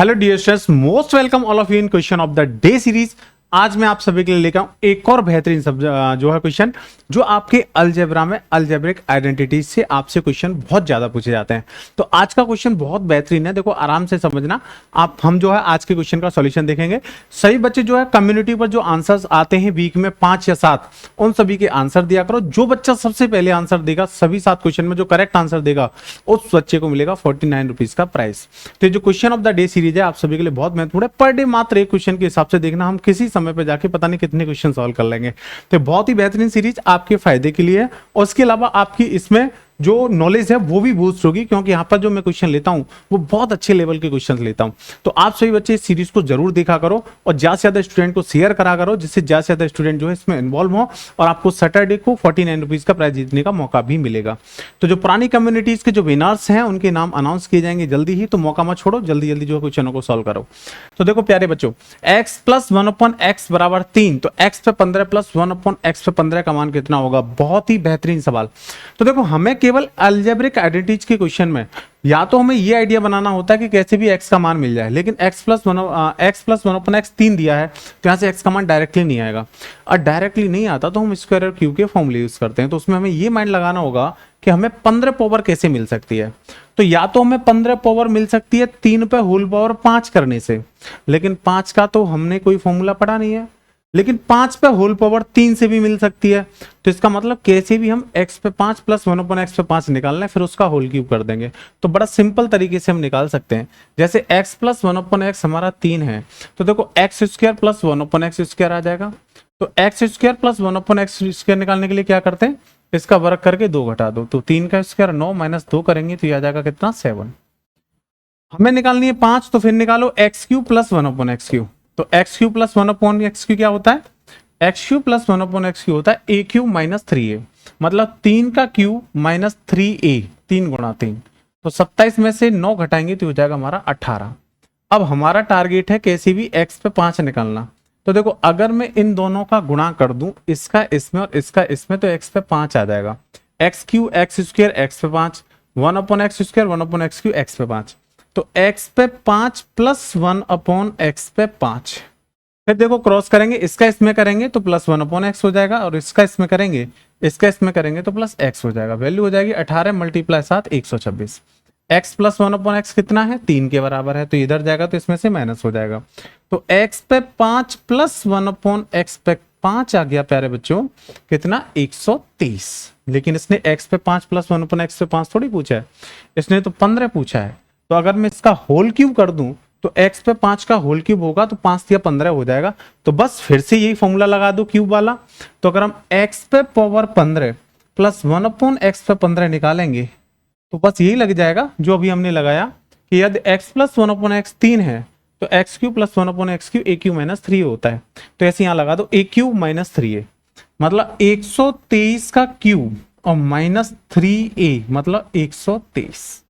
Hello dear students, most welcome all of you in question of the day series. आज मैं आप सभी के लिए लेकर आऊं एक और बेहतरीन जो है क्वेश्चन जो आपके अलजेब्रा में अलजेब्रिक आइडेंटिटी से आपसे क्वेश्चन बहुत ज्यादा पूछे जाते हैं। तो आज का क्वेश्चन बहुत बेहतरीन है, देखो आराम से समझना। हम जो है आज के क्वेश्चन का सॉल्यूशन देखेंगे। सभी बच्चे जो है कम्युनिटी पर जो आंसर्स आते हैं वीक में 5 या 7, उन सभी के आंसर दिया करो। जो बच्चा सबसे पहले आंसर देगा सभी 7 क्वेश्चन में, जो करेक्ट आंसर देगा उस बच्चे को मिलेगा 49 रुपीज का प्राइस। तो जो question of the day series है आप सभी के लिए बहुत महत्वपूर्ण है। पर डे मात्र एक क्वेश्चन के हिसाब से देखना, हम किसी समय पे जाके पता नहीं कितने क्वेश्चन सॉल्व कर लेंगे। तो बहुत ही बेहतरीन सीरीज आपके फायदे के लिए है, और उसके अलावा आपकी इसमें जो नॉलेज है वो भी बूस्ट होगी, क्योंकि यहाँ पर जो मैं क्वेश्चन लेता हूँ वो बहुत अच्छे लेवल के क्वेश्चन लेता हूँ। तो आप सभी बच्चे इस सीरीज को जरूर देखा करो और ज्यादा से ज्यादा स्टूडेंट को शेयर करा करो, जिससे ज्यादा से ज्यादा स्टूडेंट जो है इसमें इन्वॉल्व हो और आपको सैटरडे को 49 रुपीज का प्राइज जीतने का मौका भी मिलेगा। तो जो पुरानी कम्युनिटीज के जो विनर्स हैं उनके नाम अनाउंस किए जाएंगे जल्दी ही, तो मौका मत छोड़ो, जल्दी जल्दी जो क्वेश्चनों को सॉल्व करो। तो देखो प्यारे बच्चों, x + 1/x बराबर 3, तो x पे 15 + 1/x पे 15 का मान कितना होगा? बहुत ही बेहतरीन सवाल। तो देखो हमें केवल अलजेब्रिक आइडेंटिटीज के क्वेश्चन में या तो हमें ये आइडिया बनाना होता है कि कैसे भी x का मान मिल जाए, लेकिन x + 1/x 3 दिया है तो यहाँ से x का मान डायरेक्टली नहीं आएगा। और डायरेक्टली नहीं आता तो हम स्क्वायर और क्यूब के फॉर्मूले यूज करते हैं। तो उसमें हमें ये माइंड लगाना होगा कि हमें 15 पावर कैसे मिल सकती है। तो या तो हमें 15 पावर मिल सकती है 3 पे होल पावर 5 करने से, लेकिन 5 का तो हमने कोई फॉर्मूला पढ़ा नहीं है। लेकिन 5 पे होल पावर 3 से भी मिल सकती है। तो इसका मतलब कैसे भी हम x पे 5 + 1/x पे 5 निकालना है, फिर उसका होल क्यूब कर देंगे। तो बड़ा सिंपल तरीके से हम निकाल सकते हैं। जैसे x + 1/x हमारा 3 है, तो देखो x² + 1/x² आ जाएगा। तो x² + 1/x² निकालने के लिए क्या करते हैं, इसका वर्ग करके 2 घटा दो, तो 3 का स्क्वायर 9 - 2 करेंगे तो ये आ जाएगा कितना? 7। हमें निकालनी है 5, तो फिर निकालो x³ + 1/x³। तो x³ + 1/x³ क्या होता है? x³ + 1/x³ होता है a³ - 3a, मतलब 3 का क्यूब माइनस 3a, 3 × 3। तो 27 में से 9 घटाएंगे तो हो जाएगा हमारा 18। अब हमारा टारगेट है कैसे भी x पे 5 निकालना। तो देखो अगर मैं इन दोनों का गुणा कर दूं, इसका इसमें और इसका इसमें, तो x पे 5 आ जाएगा। x³ x² x पे 5, 1/x² 1/x³ x पे 5। तो x पे 5 + 1/x पे 5। फिर देखो क्रॉस करेंगे, इसका इसमें करेंगे तो +1/x हो जाएगा, और इसका इसमें करेंगे, इसका इसमें करेंगे तो +x हो जाएगा। वैल्यू हो जाएगी 18 × 7 126। x + 1/x कितना है? 3 के बराबर है, तो इधर जाएगा तो इसमें से माइनस हो जाएगा। तो x पे 5 + 1/x पे 5 आ गया प्यारे बच्चों, कितना? 123। लेकिन इसने x पे 5 + 1/x पे 5 थोड़ी पूछा है, इसने तो 15 पूछा है। तो अगर मैं इसका होल क्यूब कर दूं तो x पे 5 का होल क्यूब होगा तो 5 या 15 हो जाएगा। तो बस फिर से यही फॉर्मूला लगा दो क्यूब वाला। तो अगर हम x पे पावर 15 + 1/x पे 15 निकालेंगे तो बस यही लग जाएगा जो अभी हमने लगाया कि यदि x + 1/x 3 है तो x³ + 1/x³ a³ - 3 होता है। तो ऐसे यहां लगा दो a³ - 3a, मतलब 123 का क्यूब और -3a मतलब 123।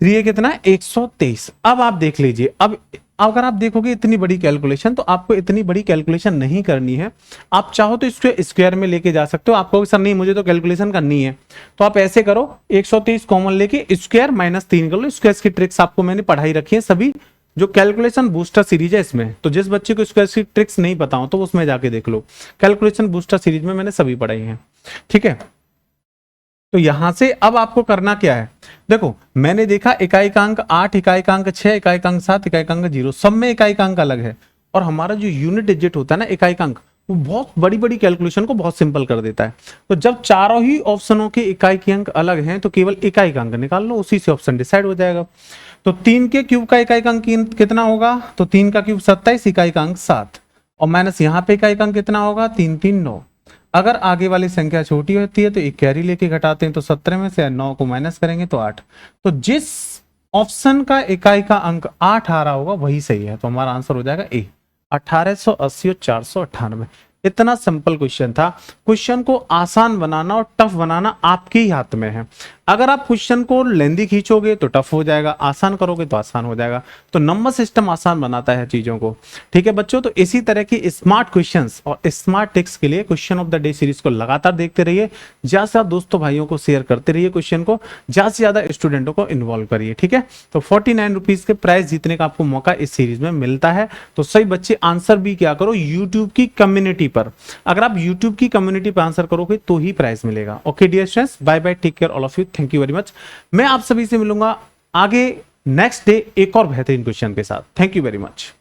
3a कितना है? 123। अब आप देख लीजिए, अब अगर आप देखोगे इतनी बड़ी कैलकुलेशन, तो आपको इतनी बड़ी कैलकुलेशन नहीं करनी है। आप चाहो तो इसको स्क्वायर में लेके जा सकते हो। आप कहोगे सर नहीं मुझे तो कैलकुलेशन करनी है, तो आप ऐसे करो 123 कॉमन लेके स्क्वायर -3 कर लो। स्क्वायर की ट्रिक्स आपको मैंने पढ़ाई रखी है सभी, जो कैलकुलेशन बूस्टर सीरीज है इसमें। तो जिस बच्चे को स्क्वायर की ट्रिक्स नहीं पता हो तो उसमें जाके देख लो, कैलकुलेशन बूस्टर सीरीज में मैंने सभी पढ़ाई है। ठीक है, तो यहां से अब आपको करना क्या है, देखो मैंने देखा इकाई का अंक 8, इकाई का अंक 6, इकाई का अंक 7, इकाई का अंक 0, सब में इकाई का अंक अलग है। और हमारा जो यूनिट डिजिट होता है ना इकाई का अंक, वो बहुत बड़ी बड़ी कैलकुलेशन को बहुत सिंपल कर देता है। तो जब चारों ही ऑप्शनों के इकाई के अंक अलग हैं तो केवल इकाई का अंक निकाल लो, उसी से ऑप्शन डिसाइड हो जाएगा। तो 3 के क्यूब का इकाई का अंक कितना होगा? तो 3 का क्यूब 27, इकाई का अंक 7, और माइनस यहाँ पे इकाई का अंक कितना होगा? 3 3 9। अगर आगे वाली संख्या छोटी होती है तो एक कैरी लेके घटाते हैं, तो 17 में से 9 को माइनस करेंगे तो 8। तो जिस ऑप्शन का इकाई का अंक 8 आ रहा होगा वही सही है, तो हमारा आंसर हो जाएगा ए, 1880 और 498। इतना सिंपल क्वेश्चन था। क्वेश्चन को आसान बनाना और टफ बनाना आपके ही हाथ में है। अगर आप क्वेश्चन को लेंदी खींचोगे तो टफ हो जाएगा, आसान करोगे तो आसान हो जाएगा। तो नंबर सिस्टम आसान बनाता है चीजों को। ठीक है बच्चों, तो इसी तरह की स्मार्ट क्वेश्चंस और स्मार्ट ट्रिक्स के लिए question of the day series को लगातार देखते रहिए। ज्यादा से आप दोस्तों भाइयों को शेयर करते रहिए, क्वेश्चन को ज्यादा से ज्यादा स्टूडेंटों को इन्वॉल्व करिए। ठीक है, तो 49 रुपीज के प्राइस जीतने का आपको मौका इस सीरीज में मिलता है। तो सही बच्चे आंसर भी क्या करो, यूट्यूब की कम्युनिटी पर। अगर आप यूट्यूब की कम्युनिटी पर आंसर करोगे तो ही प्राइज मिलेगा। Okay dear students, bye bye, take care all of you, thank you very much. मैं आप सभी से मिलूंगा आगे नेक्स्ट डे एक और बेहतरीन क्वेश्चन के साथ। Thank you very much.